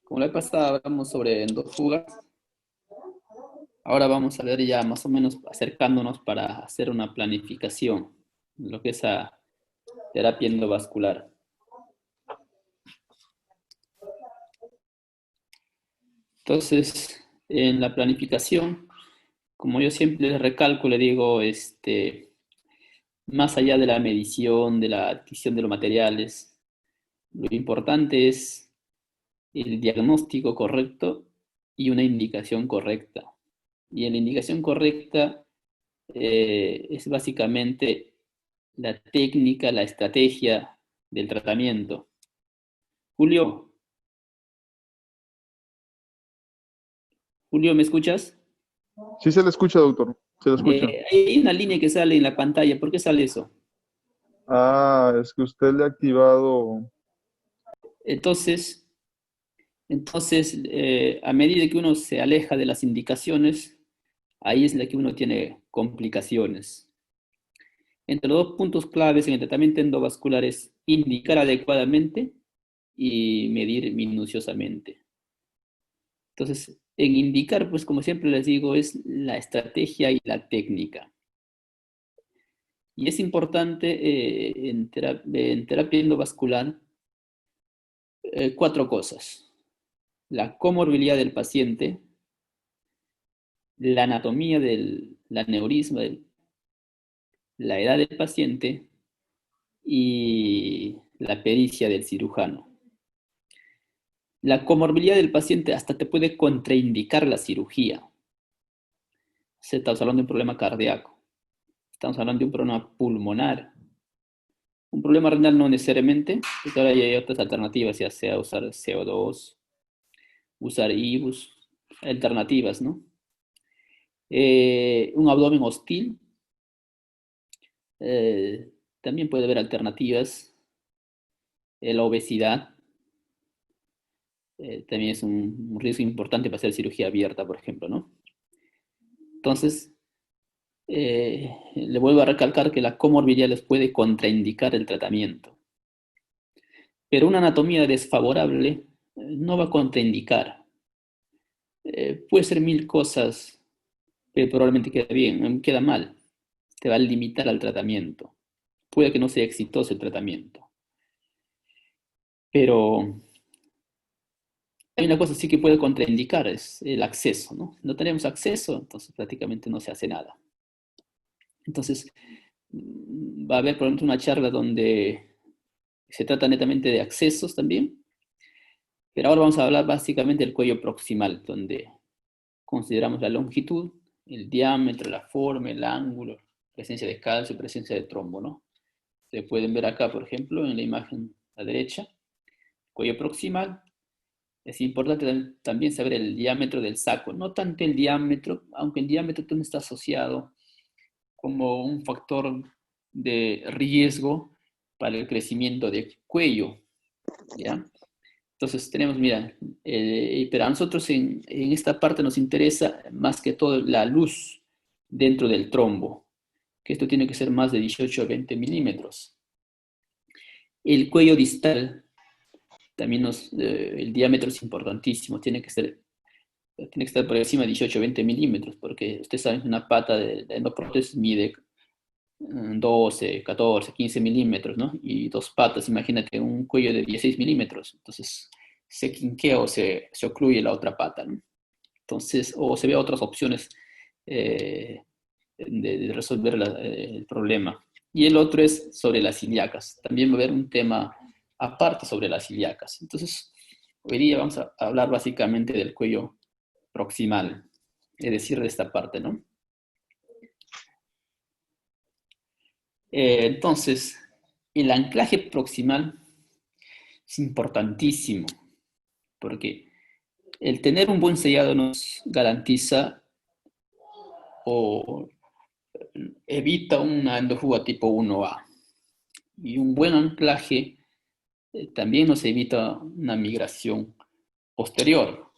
Como la vez pasada hablamos sobre endofugas, ahora vamos a ver ya más o menos acercándonos para hacer una planificación, en lo que es a terapia endovascular. Entonces, en la planificación, como yo siempre les recalco, le digo, más allá de la medición, de la adquisición de los materiales, lo importante es el diagnóstico correcto y una indicación correcta. Y en la indicación correcta es básicamente la técnica, la estrategia del tratamiento. Julio, Julio, ¿me escuchas? Sí se le escucha, doctor. Se le escucha. Hay una línea que sale en la pantalla. ¿Por qué sale eso? Ah, es que usted le ha activado. Entonces, a medida que uno se aleja de las indicaciones, ahí es la que uno tiene complicaciones. Entre los dos puntos claves en el tratamiento endovascular es indicar adecuadamente y medir minuciosamente. Entonces, en indicar, pues como siempre les digo, es la estrategia y la técnica. Y es importante en terapia endovascular cuatro cosas. La comorbilidad del paciente, la anatomía del aneurisma, la edad del paciente y la pericia del cirujano. La comorbilidad del paciente hasta te puede contraindicar la cirugía. Se está hablando de un problema cardíaco, estamos hablando de un problema pulmonar, un problema renal no necesariamente, porque ahora ya hay otras alternativas, ya sea usar CO2, usar IBUS, alternativas, ¿no? Un abdomen hostil, eh, también puede haber alternativas. La obesidad también es un riesgo importante para hacer cirugía abierta, por ejemplo, ¿no? Entonces, le vuelvo a recalcar que la comorbilidad les puede contraindicar el tratamiento, pero una anatomía desfavorable no va a contraindicar. Puede ser mil cosas, pero probablemente queda bien, queda mal. Te va a limitar al tratamiento. Puede que no sea exitoso el tratamiento, pero hay una cosa sí que puede contraindicar, es el acceso, ¿no? No tenemos acceso, entonces prácticamente no se hace nada. Entonces, va a haber, por ejemplo, una charla donde se trata netamente de accesos también, pero ahora vamos a hablar básicamente del cuello proximal, donde consideramos la longitud, el diámetro, la forma, el ángulo, presencia de calcio, presencia de trombo, ¿no? Se pueden ver acá, por ejemplo, en la imagen a la derecha, cuello proximal. Es importante también saber el diámetro del saco, no tanto el diámetro, aunque el diámetro también está asociado como un factor de riesgo para el crecimiento del cuello, ¿ya? Entonces tenemos, mira, pero a nosotros en esta parte nos interesa más que todo la luz dentro del trombo, que esto tiene que ser más de 18 a 20 milímetros. El cuello distal, también el diámetro es importantísimo, tiene que estar por encima de 18 a 20 milímetros, porque ustedes saben que una pata de endoprótesis mide 12, 14, 15 milímetros, ¿no? Y dos patas, imagínate un cuello de 16 milímetros. Entonces, se quinquea o se ocluye la otra pata, ¿no? Entonces, o se ve otras opciones eh, de resolver el problema. Y el otro es sobre las ilíacas. También va a haber un tema aparte sobre las ilíacas. Entonces, hoy día vamos a hablar básicamente del cuello proximal, es decir, de esta parte, ¿no? Entonces, el anclaje proximal es importantísimo porque el tener un buen sellado nos garantiza o evita una endofuga tipo 1A. Y un buen anclaje también nos evita una migración posterior,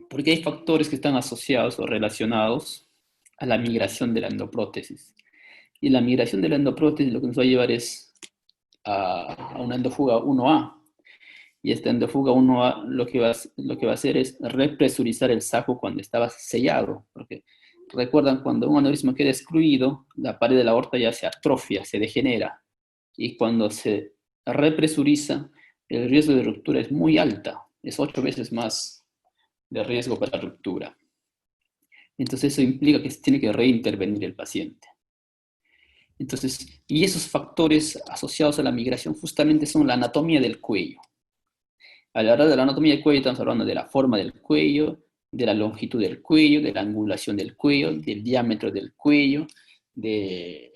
porque hay factores que están asociados o relacionados a la migración de la endoprótesis. Y la migración de la endoprótesis lo que nos va a llevar es a una endofuga 1A. Y esta endofuga lo que va a hacer es represurizar el saco cuando estaba sellado, porque recuerdan, cuando un aneurisma queda excluido, la pared de la aorta ya se atrofia, se degenera, y cuando se represuriza, el riesgo de ruptura es muy alta, es 8 veces más de riesgo para ruptura. Entonces eso implica que se tiene que reintervenir el paciente. Entonces, y esos factores asociados a la migración justamente son la anatomía del cuello. A la hora de la anatomía del cuello estamos hablando de la forma del cuello, de la longitud del cuello, de la angulación del cuello, del diámetro del cuello, de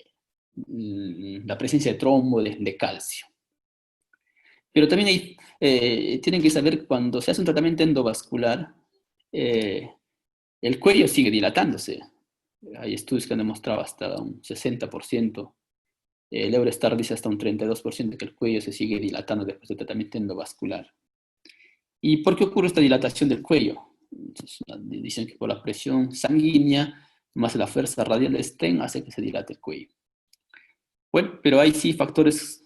la presencia de trombo, de calcio. Pero también tienen que saber que cuando se hace un tratamiento endovascular, el cuello sigue dilatándose. Hay estudios que han demostrado hasta un 60%. El Eurostar dice hasta un 32% que el cuello se sigue dilatando después del tratamiento endovascular. ¿Y por qué ocurre esta dilatación del cuello? Entonces, dicen que por la presión sanguínea más la fuerza radial del stent hace que se dilate el cuello. Bueno, pero hay sí factores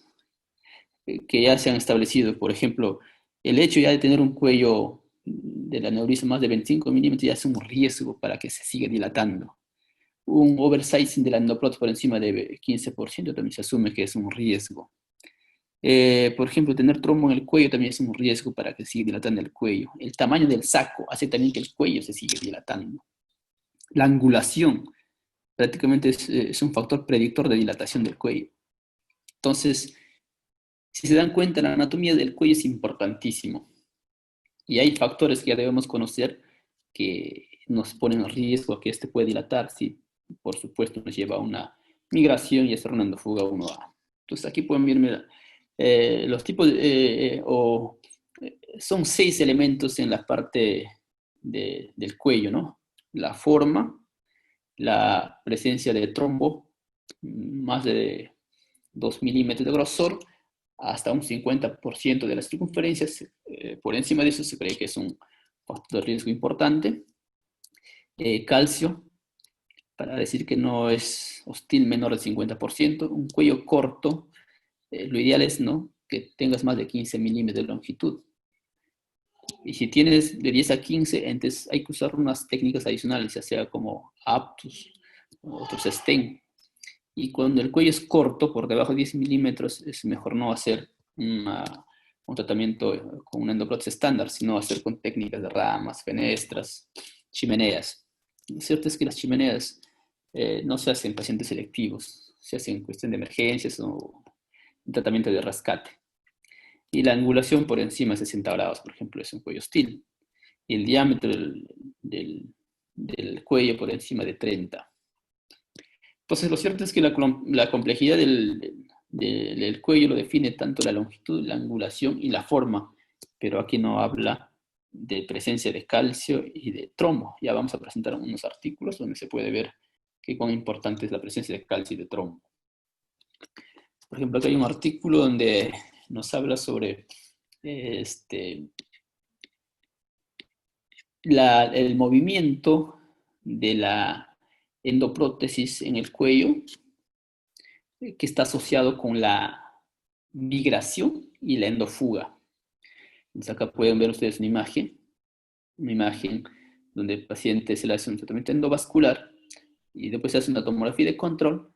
que ya se han establecido. Por ejemplo, el hecho ya de tener un cuello del aneurisma más de 25 milímetros ya es un riesgo para que se siga dilatando. Un oversizing de la endoprotesis por encima de 15% también se asume que es un riesgo. Por ejemplo, tener trombo en el cuello también es un riesgo para que siga dilatando el cuello. El tamaño del saco hace también que el cuello se siga dilatando. La angulación prácticamente es un factor predictor de dilatación del cuello. Entonces, si se dan cuenta, la anatomía del cuello es importantísimo. Y hay factores que ya debemos conocer que nos ponen en riesgo a que este pueda dilatar, si por supuesto nos lleva a una migración y hacer una endofuga 1A. Entonces aquí pueden verme los tipos, son 6 elementos en la parte del cuello, ¿no? La forma, la presencia de trombo, más de 2 milímetros de grosor, hasta un 50% de las circunferencias. Por encima de eso se cree que es un factor de riesgo importante. Calcio, para decir que no es hostil menor del 50%. Un cuello corto, lo ideal es, ¿no?, que tengas más de 15 milímetros de longitud. Y si tienes de 10 a 15, entonces hay que usar unas técnicas adicionales, ya sea como aptus o otros stent. Y cuando el cuello es corto, por debajo de 10 milímetros, es mejor no hacer un tratamiento con una endoprótesis estándar, sino hacer con técnicas de ramas, fenestras, chimeneas. Lo cierto es que las chimeneas no se hacen en pacientes selectivos, se hacen en cuestión de emergencias o un tratamiento de rescate. Y la angulación por encima de 60 grados, por ejemplo, es un cuello hostil. Y el diámetro del cuello por encima de 30. Entonces, lo cierto es que la complejidad del cuello lo define tanto la longitud, la angulación y la forma, pero aquí no habla de presencia de calcio y de trombo. Ya vamos a presentar unos artículos donde se puede ver qué cuán importante es la presencia de calcio y de trombo. Por ejemplo, aquí hay un artículo donde nos habla sobre el movimiento de la endoprótesis en el cuello, que está asociado con la migración y la endofuga. Entonces acá pueden ver ustedes una imagen donde el paciente se le hace un tratamiento endovascular y después se hace una tomografía de control.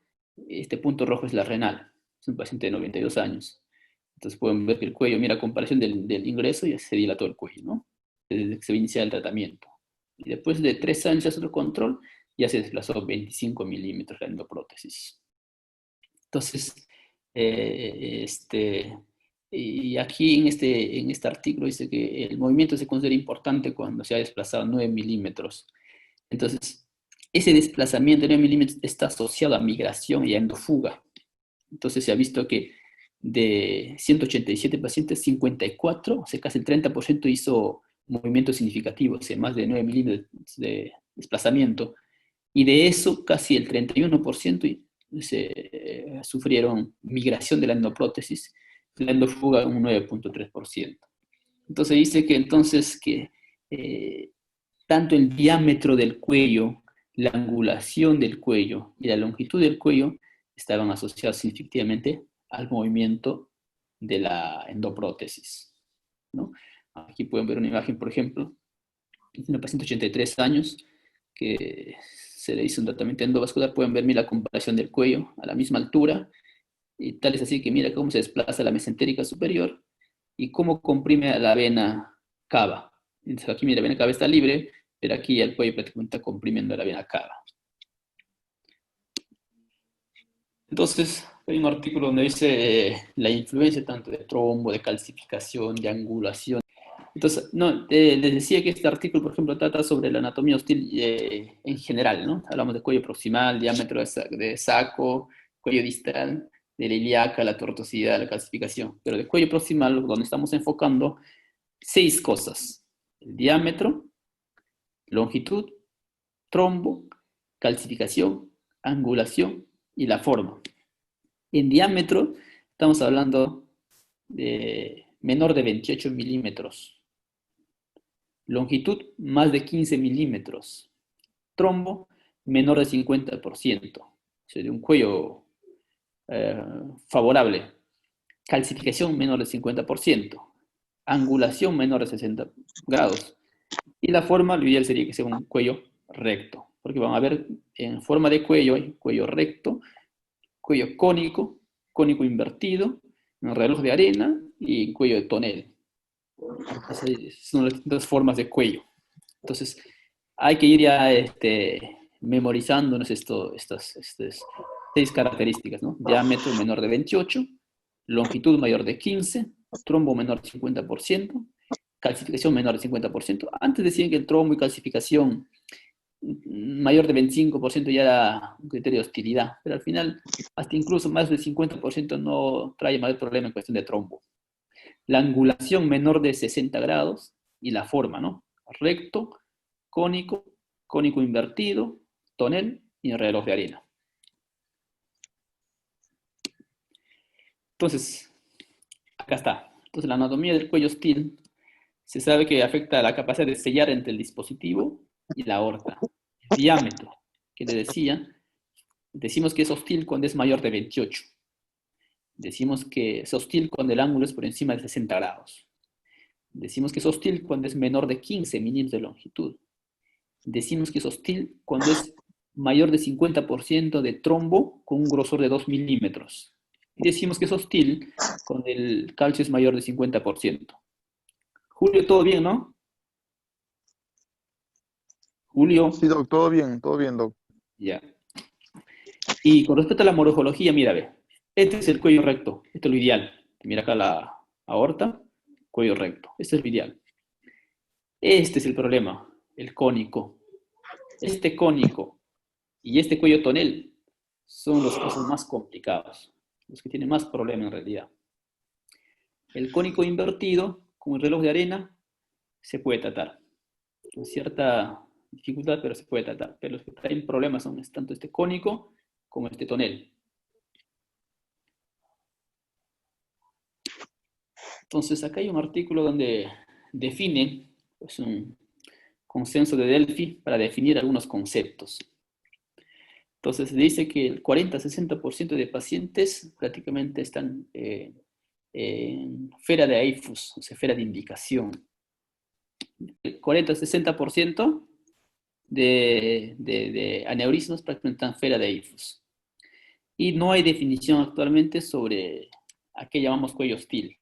Este punto rojo es la renal, es un paciente de 92 años. Entonces pueden ver que el cuello, mira, a comparación del ingreso, ya se dilató el cuello, ¿no? Desde que se inicia el tratamiento. Y después de 3 años de otro control, ya se desplazó 25 milímetros la endoprótesis. Entonces, y aquí en este artículo dice que el movimiento se considera importante cuando se ha desplazado 9 milímetros. Entonces, ese desplazamiento de 9 milímetros está asociado a migración y a endofuga. Entonces, se ha visto que de 187 pacientes, 54, o sea, casi el 30% hizo movimientos significativos, o sea, más de 9 milímetros de desplazamiento. Y de eso, casi el 31% sufrieron migración de la endoprótesis, la endofuga un 9.3%. Entonces dice que entonces que tanto el diámetro del cuello, la angulación del cuello y la longitud del cuello estaban asociados significativamente al movimiento de la endoprótesis. ¿no? Aquí pueden ver una imagen, por ejemplo, de una paciente de 83 años que se le hizo un tratamiento endovascular. Pueden ver, mira, la comparación del cuello a la misma altura, y tal es así que mira cómo se desplaza la mesentérica superior y cómo comprime a la vena cava. Entonces aquí mira, la vena cava está libre, pero aquí el cuello prácticamente está comprimiendo la vena cava. Entonces, hay un artículo donde dice la influencia tanto de trombo, de calcificación, de angulación. Entonces, no, les decía que este artículo, por ejemplo, trata sobre la anatomía hostil en general, ¿no? Hablamos de cuello proximal, diámetro de saco, cuello distal, de la ilíaca, la tortuosidad, la calcificación. Pero de cuello proximal, donde estamos enfocando 6 cosas: el diámetro, longitud, trombo, calcificación, angulación y la forma. En diámetro, estamos hablando de menor de 28 milímetros. Longitud, más de 15 milímetros. Trombo, menor de 50%. O sea, de un cuello favorable. Calcificación, menor de 50%. Angulación, menor de 60 grados. Y la forma, lo ideal sería que sea un cuello recto. Porque van a ver, en forma de cuello hay cuello recto, cuello cónico, cónico invertido, un reloj de arena y cuello de tonel. Esas son las distintas formas de cuello. Entonces, hay que ir ya memorizándonos estas 6 características, ¿no? Diámetro menor de 28, longitud mayor de 15, trombo menor de 50%, calcificación menor de 50%. Antes decían que el trombo y calcificación mayor de 25% ya era un criterio de hostilidad, pero al final hasta incluso más del 50% no trae mayor problema en cuestión de trombo. La angulación menor de 60 grados y la forma, ¿no? Recto, cónico, cónico invertido, tonel y reloj de arena. Entonces, acá está. Entonces, la anatomía del cuello hostil se sabe que afecta a la capacidad de sellar entre el dispositivo y la aorta. El diámetro, que le decía, decimos que es hostil cuando es mayor de 28. Decimos que es hostil cuando el ángulo es por encima de 60 grados. Decimos que es hostil cuando es menor de 15 milímetros de longitud. Decimos que es hostil cuando es mayor de 50% de trombo con un grosor de 2 milímetros. Y decimos que es hostil cuando el calcio es mayor de 50%. Julio, ¿todo bien, no? Sí, Julio, Doc, todo bien, Doc. ya. Y con respecto a la morfología, mira, ve. Este es el cuello recto. Esto es lo ideal. Mira acá la aorta, cuello recto. Este es lo ideal. Este es el problema, el cónico. Este cónico y este cuello tonel son los casos más complicados, los que tienen más problemas en realidad. El cónico invertido, como el reloj de arena, se puede tratar con cierta dificultad, pero se puede tratar. Pero los que traen problemas son tanto este cónico como este tonel. Entonces, acá hay un artículo donde define, pues, un consenso de Delphi para definir algunos conceptos. Entonces, dice que el 40-60% de pacientes prácticamente están en esfera de Eiffus, o sea, esfera de indicación. El 40-60% de aneurismas prácticamente están fuera de Eiffus. Y no hay definición actualmente sobre a qué llamamos cuello hostil.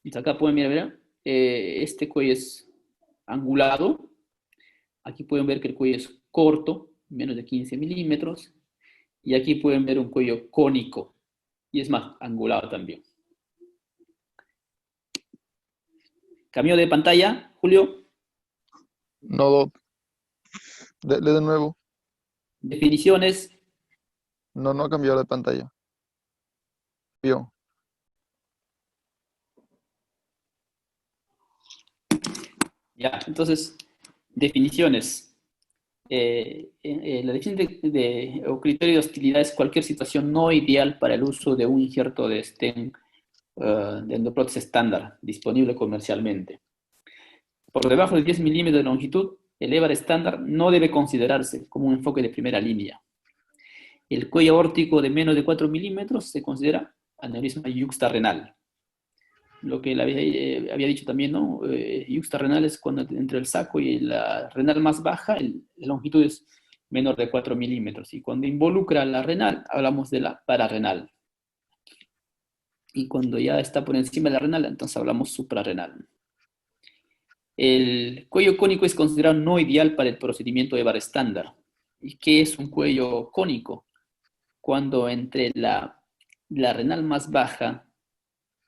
Entonces acá pueden mirar, este cuello es angulado. Aquí pueden ver que el cuello es corto, menos de 15 milímetros. Y aquí pueden ver un cuello cónico. Y es más, angulado también. Cambio de pantalla, Julio. No, Doc. Dele de nuevo. Definiciones. No, no ha cambiado de pantalla. Vio. Ya, entonces, definiciones. La definición o criterio de hostilidad es cualquier situación no ideal para el uso de un injerto de stent de endoprótesis estándar disponible comercialmente. Por debajo de 10 milímetros de longitud, el EVAR estándar no debe considerarse como un enfoque de primera línea. El cuello aórtico de menos de 4 milímetros se considera aneurisma yuxtarrenal. lo que le había dicho también, ¿no? Yuxta renal es cuando entre el saco y la renal más baja, la longitud es menor de 4 milímetros. Y cuando involucra la renal, hablamos de la pararrenal. Y cuando ya está por encima de la renal, entonces hablamos suprarrenal. El cuello cónico es considerado no ideal para el procedimiento EVAR estándar. ¿Y qué es un cuello cónico? Cuando entre la renal más baja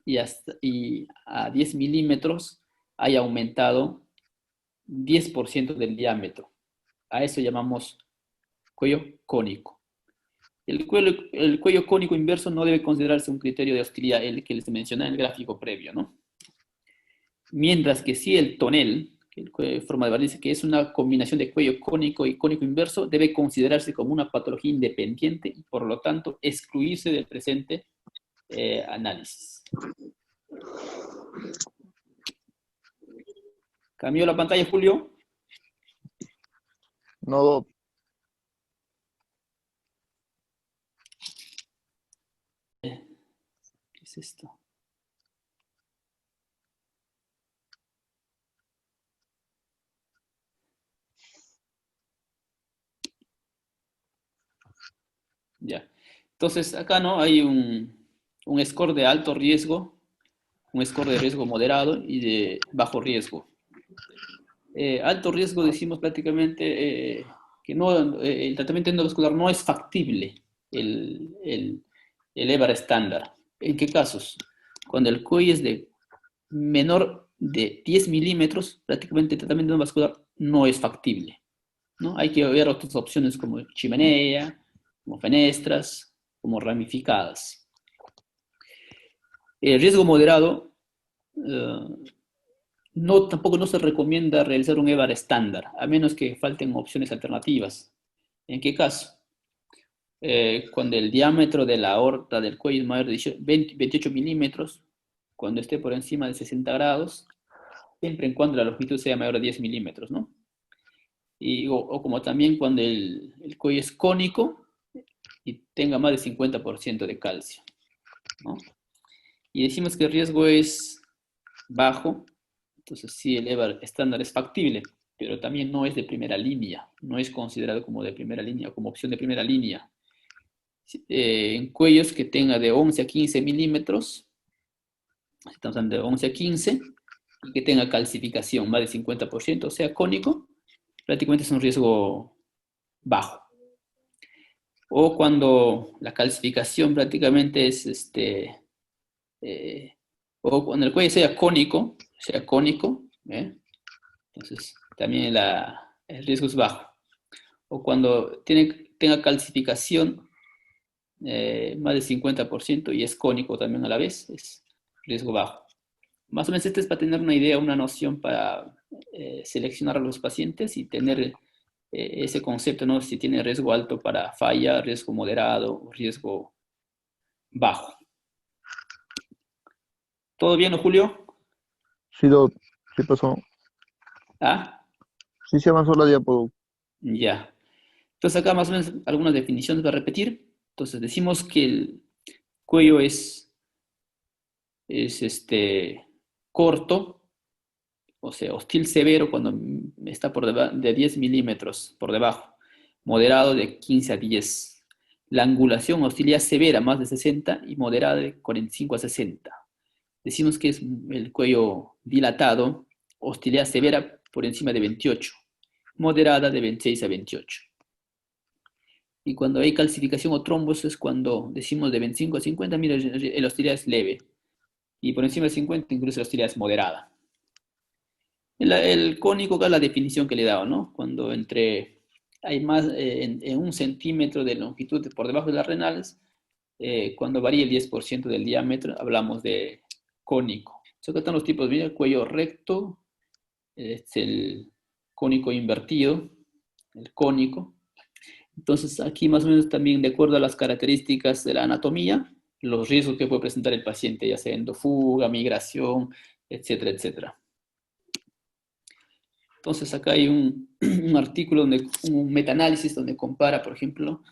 y a 10 milímetros haya aumentado 10% del diámetro. A eso llamamos cuello cónico. El cuello cónico inverso no debe considerarse un criterio de hostilidad, el que les mencioné en el gráfico previo, ¿no? Mientras que sí el tonel, forma de varice, que es una combinación de cuello cónico y cónico inverso, debe considerarse como una patología independiente y por lo tanto excluirse del presente análisis. ¿Cambió la pantalla, Julio? No, ¿Qué es esto? Ya. Entonces, acá no hay un score de alto riesgo, un score de riesgo moderado y de bajo riesgo. Alto riesgo decimos prácticamente que no, el tratamiento endovascular no es factible, el EVAR estándar. ¿En qué casos? Cuando el cuello es de menor de 10 milímetros, prácticamente el tratamiento endovascular no es factible, ¿no? Hay que ver otras opciones como chimenea, como fenestras, como ramificadas. El riesgo moderado, tampoco no se recomienda realizar un EVAR estándar, a menos que falten opciones alternativas. ¿En qué caso? Cuando el diámetro de la aorta del cuello es mayor de 28 milímetros, cuando esté por encima de 60 grados, siempre en cuando la longitud sea mayor de 10 milímetros, ¿no? O como también cuando el cuello es cónico y tenga más de 50% de calcio, ¿no? Y decimos que el riesgo es bajo, entonces sí, el EVAR estándar es factible, pero también no es de primera línea, no es considerado como de primera línea, como opción de primera línea. En cuellos que tenga de 11 a 15 milímetros, estamos hablando de 11 a 15, y que tenga calcificación más del 50%, o sea, cónico, prácticamente es un riesgo bajo. O cuando la calcificación prácticamente es, o cuando el cuello sea cónico, entonces también el riesgo es bajo. O cuando tenga calcificación más del 50% y es cónico también a la vez, es riesgo bajo. Más o menos este es para tener una idea, una noción para seleccionar a los pacientes y tener ese concepto, ¿no? Si tiene riesgo alto para falla, riesgo moderado o riesgo bajo. ¿Todo bien, ¿no, Julio? sí, sí pasó. ¿Ah? Sí se avanzó la diapo. Ya. Entonces acá más o menos algunas definiciones para repetir. Entonces decimos que el cuello es corto, o sea, hostil severo cuando está por de 10 milímetros por debajo, moderado de 15 a 10. La angulación, hostilidad severa más de 60 y moderada de 45 a 60. Decimos que es el cuello dilatado, hostilidad severa por encima de 28, moderada de 26 a 28. Y cuando hay calcificación o trombos es cuando decimos de 25 a 50, mira, la hostilidad es leve. Y por encima de 50 incluso la hostilidad es moderada. El cónico, que es la definición que le he dado, ¿no? Cuando hay más en 1 centímetro de longitud por debajo de las renales, cuando varía el 10% del diámetro, hablamos de cónico. Acá están los tipos, mira, cuello recto, es el cónico invertido, el cónico. Entonces, aquí más o menos también de acuerdo a las características de la anatomía, los riesgos que puede presentar el paciente, ya sea endofuga, migración, etcétera, etcétera. Entonces, acá hay un artículo, un metaanálisis donde compara, por ejemplo,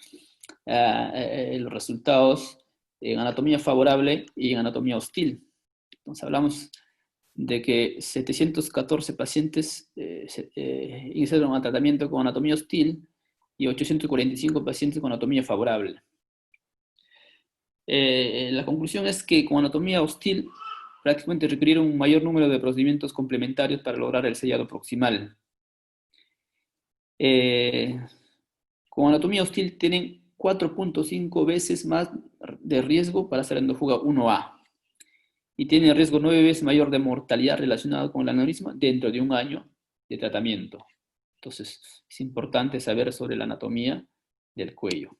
los resultados en anatomía favorable y en anatomía hostil. Entonces hablamos de que 714 pacientes iniciaron el tratamiento con anatomía hostil y 845 pacientes con anatomía favorable. La conclusión es que con anatomía hostil prácticamente requirieron un mayor número de procedimientos complementarios para lograr el sellado proximal. Con anatomía hostil tienen 4.5 veces más de riesgo para hacer endofuga 1A y tienen riesgo 9 veces mayor de mortalidad relacionado con el aneurisma dentro de un año de tratamiento. Entonces, es importante saber sobre la anatomía del cuello.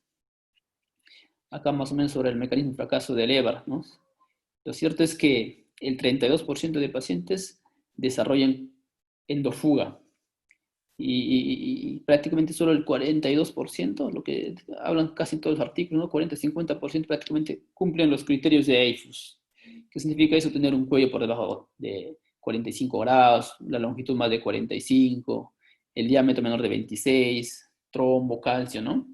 Acá más o menos sobre el mecanismo de fracaso del EVAR, ¿no? Lo cierto es que el 32% de pacientes desarrollan endofuga y prácticamente solo el 42%, lo que hablan casi todos los artículos, ¿no? 40-50% prácticamente cumplen los criterios de EIFUS. ¿Qué significa eso? Tener un cuello por debajo de 45 grados, la longitud más de 45, el diámetro menor de 26, trombo, calcio, ¿no?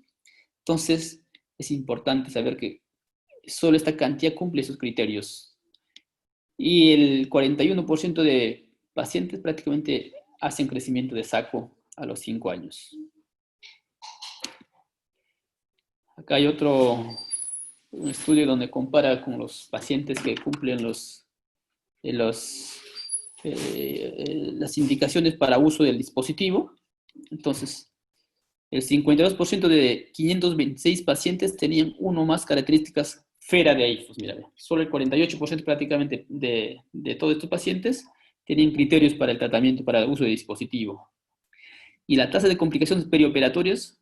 Entonces, es importante saber que solo esta cantidad cumple esos criterios. Y el 41% de pacientes prácticamente hacen crecimiento de saco a los 5 años. Acá hay un estudio donde compara con los pacientes que cumplen las indicaciones para uso del dispositivo. Entonces, el 52% de 526 pacientes tenían uno o más características fuera de EIFUS. Mira, solo el 48% prácticamente de todos estos pacientes tenían criterios para el tratamiento, para el uso de dispositivo. Y la tasa de complicaciones perioperatorias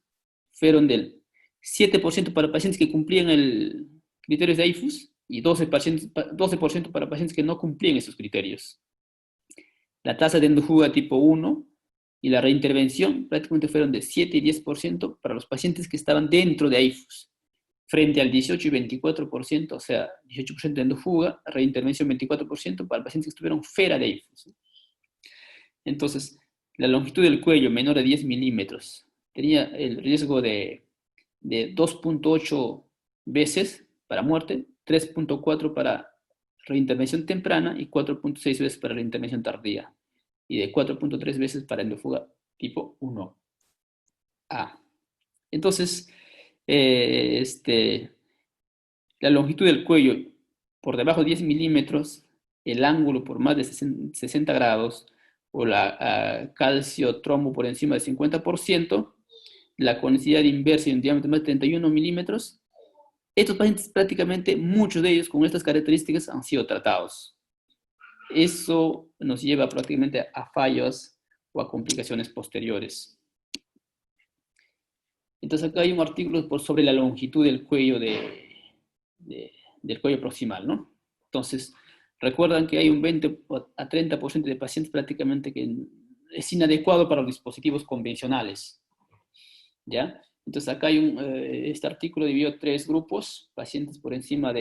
fueron del 7% para pacientes que cumplían el criterios de EIFUS y 12% para pacientes que no cumplían esos criterios. La tasa de endofuga tipo 1 y la reintervención prácticamente fueron de 7 y 10% para los pacientes que estaban dentro de EIFUS, frente al 18 y 24%, o sea, 18% de endofuga, reintervención 24% para pacientes que estuvieron fuera de EIFUS. Entonces, la longitud del cuello menor de 10 milímetros tenía el riesgo de 2.8 veces para muerte, 3.4 para reintervención temprana y 4.6 veces para reintervención tardía, y de 4.3 veces para endofuga tipo 1A. Entonces, la longitud del cuello por debajo de 10 milímetros, el ángulo por más de 60 grados, o la calcio trombo por encima de 50%, la conicidad inversa y un diámetro más de 31 milímetros, estos pacientes prácticamente, muchos de ellos con estas características han sido tratados. Eso nos lleva prácticamente a fallos o a complicaciones posteriores. Entonces acá hay un artículo sobre la longitud del cuello del cuello proximal, ¿no? Entonces, recuerdan que hay un 20 a 30% de pacientes prácticamente que es inadecuado para los dispositivos convencionales, ¿ya? Entonces acá hay este artículo dividió 3 grupos, pacientes por encima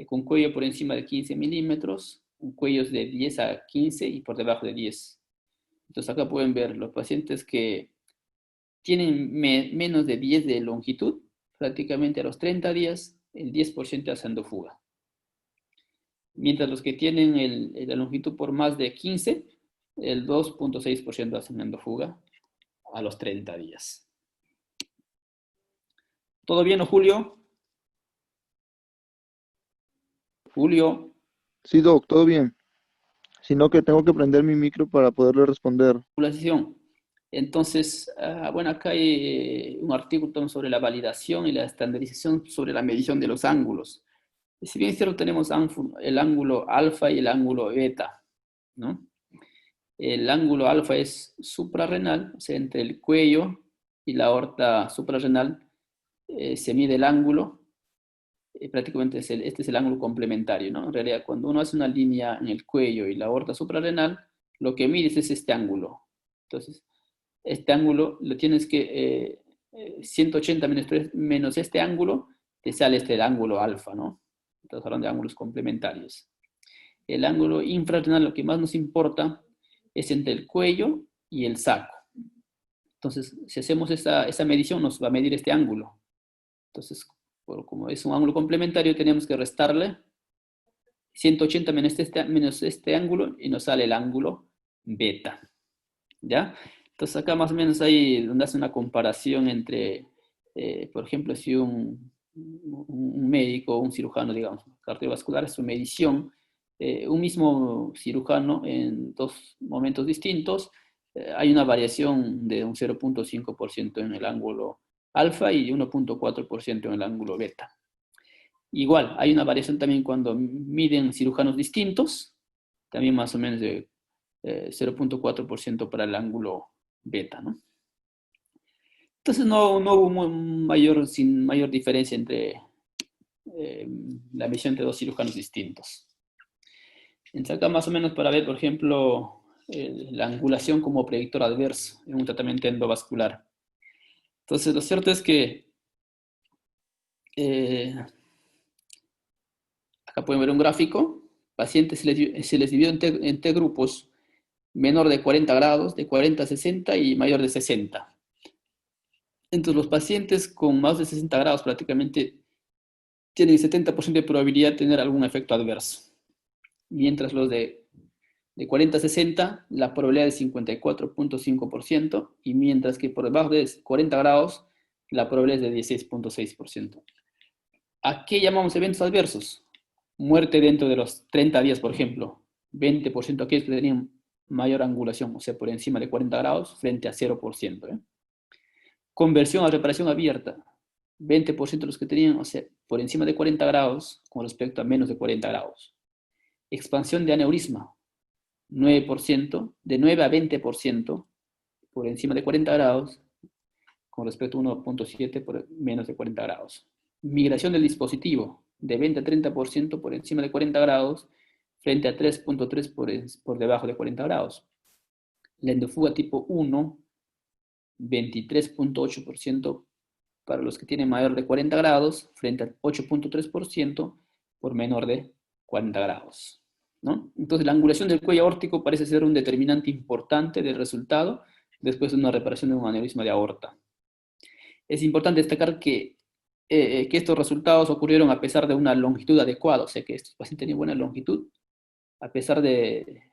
con cuello por encima de 15 milímetros, con cuellos de 10 a 15 y por debajo de 10. Entonces acá pueden ver los pacientes que tienen menos de 10 de longitud, prácticamente a los 30 días, el 10% hace endofuga. Mientras los que tienen la longitud por más de 15, el 2.6% hacen endofuga a los 30 días. ¿Todo bien, Julio? Julio. Sí, Doc, todo bien. Sino que tengo que prender mi micro para poderle responder. Entonces, bueno, acá hay un artículo sobre la validación y la estandarización sobre la medición de los ángulos. Y si bien es cierto, tenemos el ángulo alfa y el ángulo beta, ¿no? El ángulo alfa es suprarrenal, o sea, entre el cuello y la aorta suprarrenal se mide el ángulo. Prácticamente este es el ángulo complementario, ¿no? En realidad, cuando uno hace una línea en el cuello y la aorta suprarrenal, lo que mides es este ángulo. Entonces, este ángulo lo tienes que 180 menos este ángulo, te sale el ángulo alfa, ¿no? Estamos hablando de ángulos complementarios. El ángulo infrarrenal, lo que más nos importa, es entre el cuello y el saco. Entonces, si hacemos esa medición, nos va a medir este ángulo. Entonces, como es un ángulo complementario, tenemos que restarle 180 menos este ángulo y nos sale el ángulo beta. ¿Ya? Entonces acá más o menos ahí donde hace una comparación entre, por ejemplo, si un médico o un cirujano, digamos, cardiovascular, su medición, un mismo cirujano en dos momentos distintos, hay una variación de un 0,5% en el ángulo alfa y 1,4% en el ángulo beta. Igual, hay una variación también cuando miden cirujanos distintos, también más o menos de 0,4% para el ángulo beta, ¿no? Entonces no hubo sin mayor diferencia entre la medición de dos cirujanos distintos. Entonces acá más o menos para ver, por ejemplo, la angulación como predictor adverso en un tratamiento endovascular. Entonces lo cierto es que acá pueden ver un gráfico, pacientes se les dividió en tres grupos, menor de 40 grados, de 40 a 60 y mayor de 60. Entonces los pacientes con más de 60 grados prácticamente tienen 70% de probabilidad de tener algún efecto adverso. Mientras los de 40 a 60, la probabilidad es 54,5%, y mientras que por debajo de 40 grados, la probabilidad es de 16,6%. ¿A qué llamamos eventos adversos? Muerte dentro de los 30 días, por ejemplo. 20% aquellos que tenían mayor angulación, o sea, por encima de 40 grados, frente a 0%. Conversión a reparación abierta. 20% de los que tenían, o sea, por encima de 40 grados con respecto a menos de 40 grados. Expansión de aneurisma. 9%, de 9 a 20% por encima de 40 grados con respecto a 1,7 por menos de 40 grados. Migración del dispositivo. De 20 a 30% por encima de 40 grados frente a 3,3 por debajo de 40 grados. La endofuga tipo 1, 23,8% para los que tienen mayor de 40 grados, frente al 8,3% por menor de 40 grados. ¿No? Entonces, la angulación del cuello aórtico parece ser un determinante importante del resultado después de una reparación de un aneurisma de aorta. Es importante destacar que estos resultados ocurrieron a pesar de una longitud adecuada, o sea que estos pacientes tenían buena longitud, a pesar de,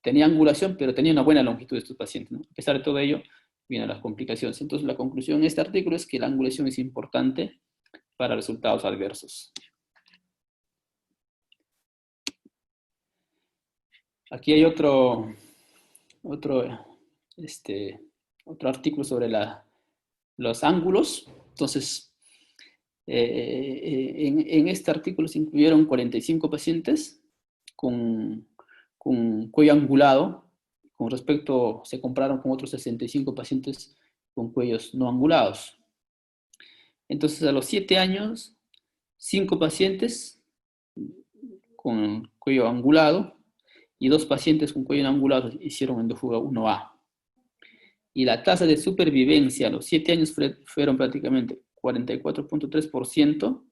tenía angulación, pero tenía una buena longitud estos pacientes, ¿no? A pesar de todo ello, vienen las complicaciones. Entonces, la conclusión de este artículo es que la angulación es importante para resultados adversos. Aquí hay otro artículo sobre los ángulos. Entonces, en este artículo se incluyeron 45 pacientes con cuello angulado. Con respecto, se compararon con otros 65 pacientes con cuellos no angulados. Entonces, a los 7 años, 5 pacientes con cuello angulado y 2 pacientes con cuello no angulado hicieron endofuga 1A. Y la tasa de supervivencia a los 7 años fueron prácticamente 44,3%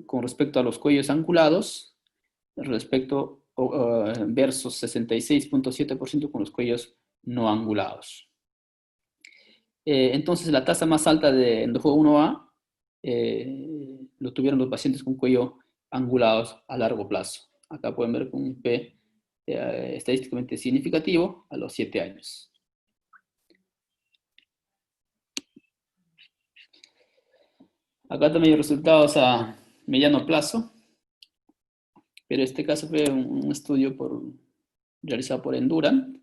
con respecto a los cuellos angulados, versus 66,7% con los cuellos no angulados. Entonces, la tasa más alta de endofuga 1A lo tuvieron los pacientes con cuello angulados a largo plazo. Acá pueden ver con un P estadísticamente significativo a los 7 años. Acá también hay resultados a mediano plazo, pero este caso fue un estudio realizado por Enduran.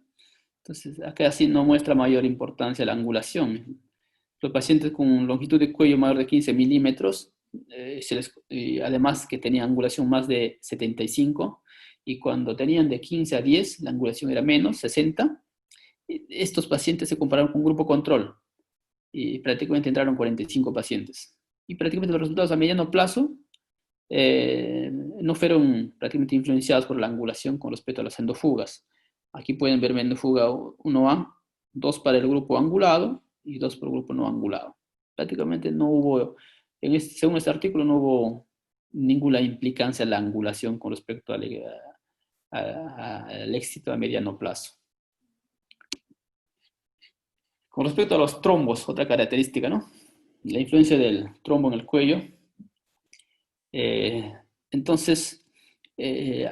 Entonces, acá sí no muestra mayor importancia la angulación. Los pacientes con longitud de cuello mayor de 15 milímetros, además que tenían angulación más de 75, y cuando tenían de 15 a 10, la angulación era menos, 60. Estos pacientes se compararon con un grupo control, y prácticamente entraron 45 pacientes. Y prácticamente los resultados a mediano plazo no fueron prácticamente influenciados por la angulación con respecto a las endofugas. Aquí pueden ver endofuga 1A, 2 para el grupo angulado y 2 para el grupo no angulado. Prácticamente no hubo, según este artículo, no hubo ninguna implicancia en la angulación con respecto al éxito a mediano plazo. Con respecto a los trombos, otra característica, ¿no? La influencia del trombo en el cuello. Entonces,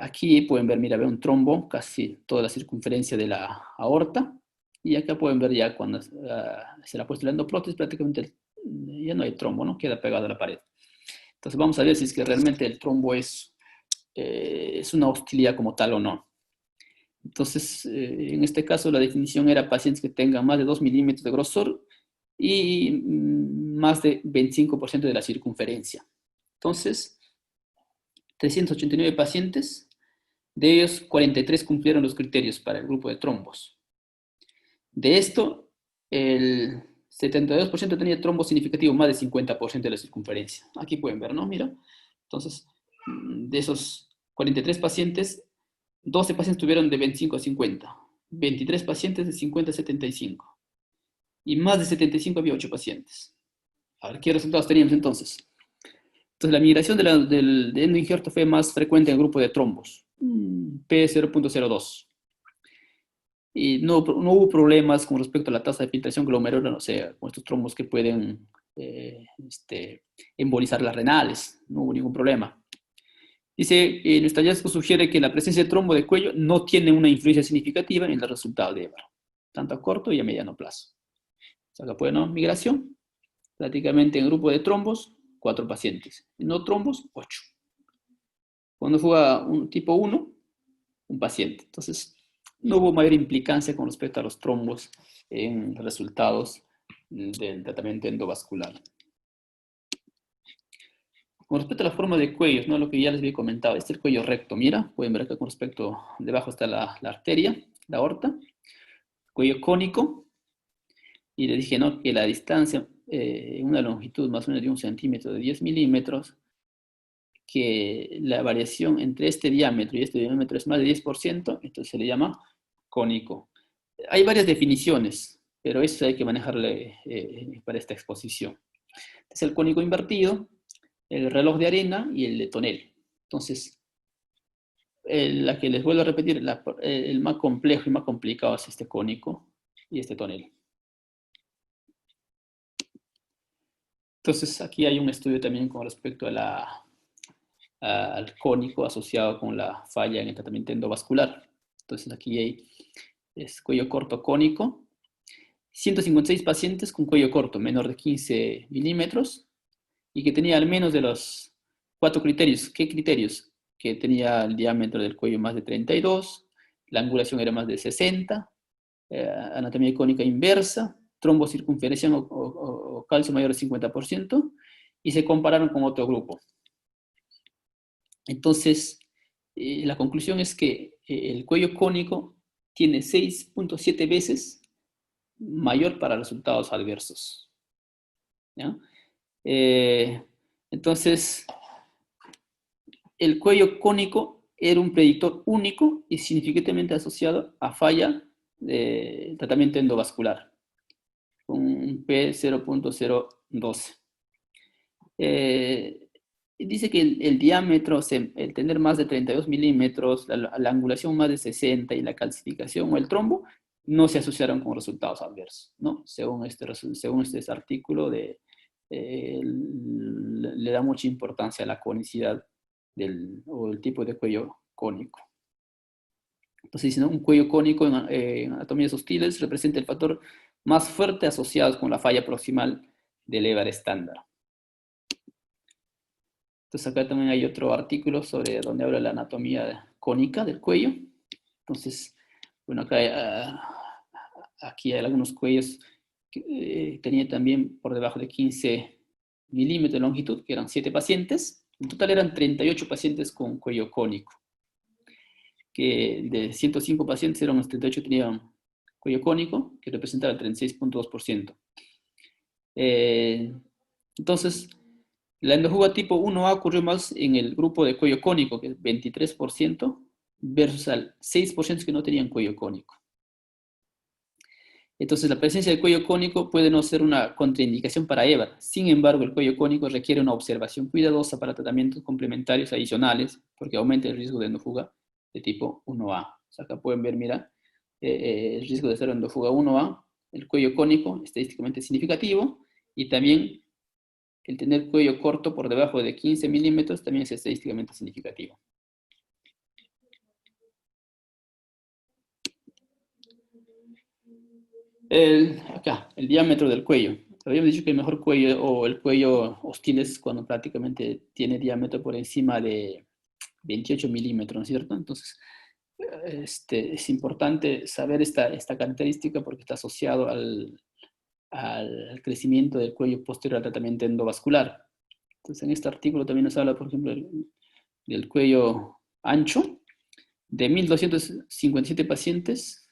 aquí pueden ver, mira, ve un trombo, casi toda la circunferencia de la aorta. Y acá pueden ver ya cuando se le ha puesto la endoprótesis, prácticamente ya no hay trombo, ¿no? Queda pegado a la pared. Entonces vamos a ver si es que realmente el trombo es una hostilidad como tal o no. Entonces, en este caso la definición era pacientes que tengan más de 2 milímetros de grosor y más de 25% de la circunferencia. Entonces, 389 pacientes, de ellos 43 cumplieron los criterios para el grupo de trombos. De esto, el 72% tenía trombo significativo, más del 50% de la circunferencia. Aquí pueden ver, ¿no? Mira. Entonces, de esos 43 pacientes, 12 pacientes tuvieron de 25 a 50, 23 pacientes de 50 a 75, y más de 75 había 8 pacientes. A ver, ¿qué resultados teníamos entonces? Entonces, la migración del endoinjerto fue más frecuente en el grupo de trombos, P0.02. Y no hubo problemas con respecto a la tasa de filtración glomerular, o sea, con estos trombos que pueden embolizar las renales, no hubo ningún problema. Dice, nuestro hallazgo sugiere que la presencia de trombo de cuello no tiene una influencia significativa en el resultado de EVAR, tanto a corto y a mediano plazo. Acá pueden, ¿no? Migración, prácticamente en grupo de trombos, 4 pacientes. No trombos, 8. Cuando fue un tipo 1, un paciente. Entonces, no hubo mayor implicancia con respecto a los trombos en resultados del tratamiento endovascular. Con respecto a la forma de cuellos, ¿no? Lo que ya les había comentado, este es el cuello recto, mira, pueden ver acá con respecto, debajo está la arteria, la aorta, cuello cónico, y les dije, ¿no? Que la distancia, una longitud más o menos de 1 centímetro, de 10 milímetros, que la variación entre este diámetro y este diámetro es más de 10%, entonces se le llama cónico. Hay varias definiciones, pero eso hay que manejarle para esta exposición. Es el cónico invertido, el reloj de arena y el de tonel. Entonces, la que les vuelvo a repetir, el más complejo y más complicado es este cónico y este tonel. Entonces, aquí hay un estudio también con respecto al cónico asociado con la falla en el tratamiento endovascular. Entonces, aquí hay cuello corto cónico, 156 pacientes con cuello corto, menor de 15 milímetros, y que tenía al menos de los 4 criterios. ¿Qué criterios? Que tenía el diámetro del cuello más de 32, la angulación era más de 60, anatomía cónica inversa, trombocircunferencia o calcio mayor de 50%, y se compararon con otro grupo. Entonces, la conclusión es que el cuello cónico tiene 6.7 veces mayor para resultados adversos. ¿Ya? Entonces, el cuello cónico era un predictor único y significativamente asociado a falla de tratamiento endovascular, con un P0.012. Dice que el diámetro, el tener más de 32 milímetros, la angulación más de 60 y la calcificación o el trombo, no se asociaron con resultados adversos, ¿no? Según este artículo, le da mucha importancia a la conicidad o el tipo de cuello cónico. Entonces, dice, ¿no? Un cuello cónico en anatomías hostiles representa el factor más fuerte asociado con la falla proximal del EVAR estándar. Entonces acá también hay otro artículo sobre donde habla la anatomía cónica del cuello. Entonces, bueno, acá aquí hay algunos cuellos que tenía también por debajo de 15 milímetros de longitud, que eran 7 pacientes. En total eran 38 pacientes con cuello cónico. Que de 105 pacientes, eran los 38 tenían cuello cónico, que representaba el 36.2%. Entonces, la endofuga tipo 1A ocurrió más en el grupo de cuello cónico, que es 23%, versus al 6% que no tenían cuello cónico. Entonces, la presencia del cuello cónico puede no ser una contraindicación para EVAR. Sin embargo, el cuello cónico requiere una observación cuidadosa para tratamientos complementarios adicionales, porque aumenta el riesgo de endofuga de tipo 1A. O sea, acá pueden ver, mira, el riesgo de hacer endofuga 1A, el cuello cónico, estadísticamente significativo, y también el tener cuello corto por debajo de 15 milímetros también es estadísticamente significativo. Acá, el diámetro del cuello. Habíamos dicho que el mejor cuello o el cuello hostil es cuando prácticamente tiene diámetro por encima de 28 milímetros, ¿no es cierto? Entonces, es importante saber esta característica porque está asociado al crecimiento del cuello posterior al tratamiento endovascular. Entonces, en este artículo también nos habla, por ejemplo, del cuello ancho. De 1.257 pacientes,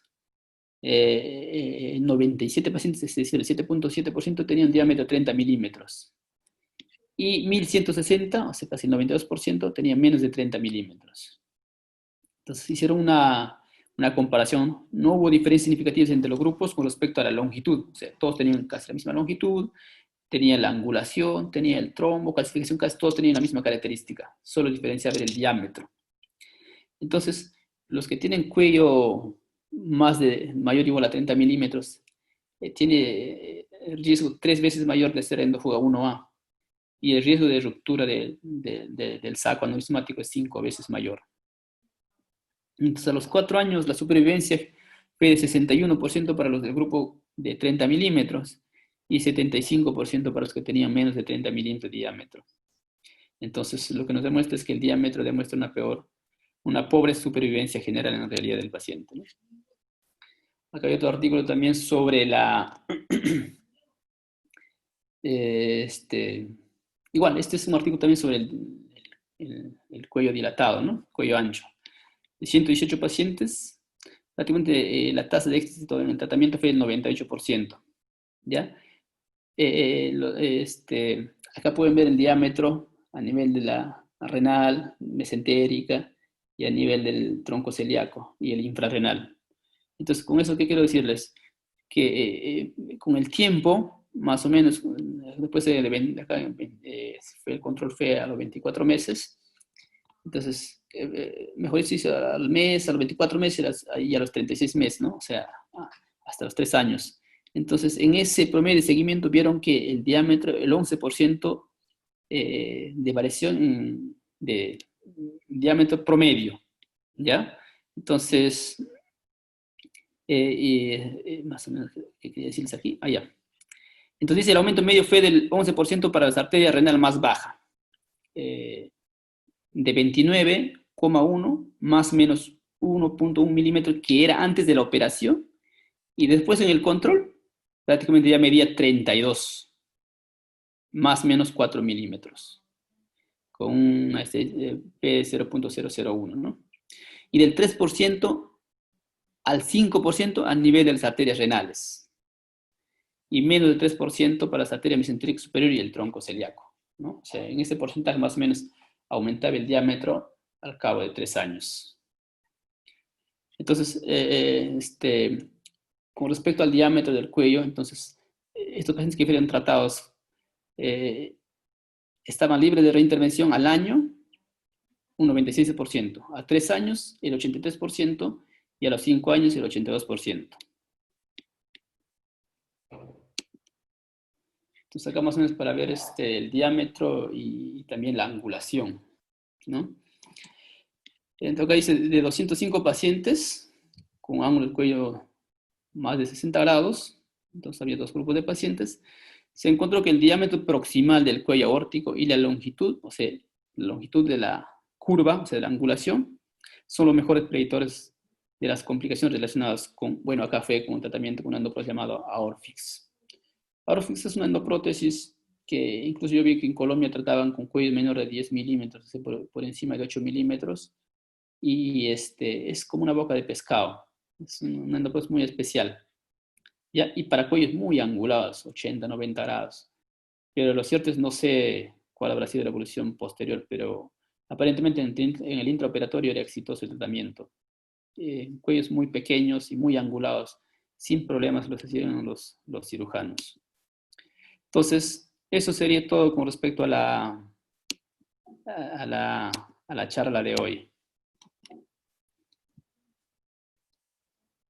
97 pacientes, es decir, el 7.7% tenían diámetro 30 milímetros. Y 1.160, o sea, casi el 92%, tenían menos de 30 milímetros. Entonces hicieron una comparación. No hubo diferencias significativas entre los grupos con respecto a la longitud. O sea, todos tenían casi la misma longitud, tenían la angulación, tenían el trombo, calcificación, casi todos tenían la misma característica. Solo diferenciaba el diámetro. Entonces, los que tienen cuello mayor o igual a 30 milímetros, tiene el riesgo 3 veces mayor de ser endofuga 1A. Y el riesgo de ruptura del saco anurismático es 5 veces mayor. Entonces, a los 4 años, la supervivencia fue de 61% para los del grupo de 30 milímetros y 75% para los que tenían menos de 30 milímetros de diámetro. Entonces, lo que nos demuestra es que el diámetro demuestra una pobre supervivencia general en la realidad del paciente, ¿no? Acá hay otro artículo también sobre igual, este es un artículo también sobre el cuello dilatado, ¿no? Cuello ancho. De 118 pacientes, prácticamente la tasa de éxito en el tratamiento fue del 98%, ¿ya? Acá pueden ver el diámetro a nivel de la renal, mesentérica y a nivel del tronco celíaco y el infrarrenal. Entonces, con eso, ¿qué quiero decirles? Que con el tiempo, más o menos, después fue el control fue a los 24 meses, entonces, mejor dicho, al mes, a los 24 meses y a los 36 meses, ¿no? O sea, hasta los 3 años. Entonces, en ese promedio de seguimiento vieron que el diámetro, el 11% de variación de diámetro promedio, ¿ya? Entonces, más o menos, ¿qué quería decirles aquí? Ah, ya. Entonces, el aumento medio fue del 11% para la arteria renal más baja, de 29,1 más o menos 1.1 milímetros, que era antes de la operación, y después en el control, prácticamente ya medía 32, más o menos 4 milímetros, con un P 0.001, ¿no? Y del 3% al 5% a nivel de las arterias renales, y menos del 3% para las arterias mesentérica superior y el tronco celíaco, ¿no? O sea, en ese porcentaje más o menos aumentaba el diámetro al cabo de 3 años. Entonces, con respecto al diámetro del cuello, entonces, estos pacientes que fueron tratados estaban libres de reintervención al año, un 96%, a 3 años el 83% y a los 5 años el 82%. Entonces acá más o menos para ver el diámetro y también la angulación, ¿no? Entonces acá dice de 205 pacientes con ángulo del cuello más de 60 grados, entonces había 2 grupos de pacientes, se encontró que el diámetro proximal del cuello aórtico y la longitud, o sea, la longitud de la curva, o sea, de la angulación, son los mejores predictores de las complicaciones relacionadas con, bueno, acá fue con un tratamiento con un endoprótesis llamado Aorfix. Aorfix es una endoprótesis que incluso yo vi que en Colombia trataban con cuellos menores de 10 milímetros, o sea, por encima de 8 milímetros, y es como una boca de pescado. Es una endoprótesis muy especial. ¿Ya? Y para cuellos muy angulados, 80, 90 grados. Pero lo cierto es, no sé cuál habrá sido la evolución posterior, pero aparentemente en el intraoperatorio era exitoso el tratamiento. Cuellos muy pequeños y muy angulados, sin problemas los hicieron los cirujanos. Entonces, eso sería todo con respecto a la charla de hoy.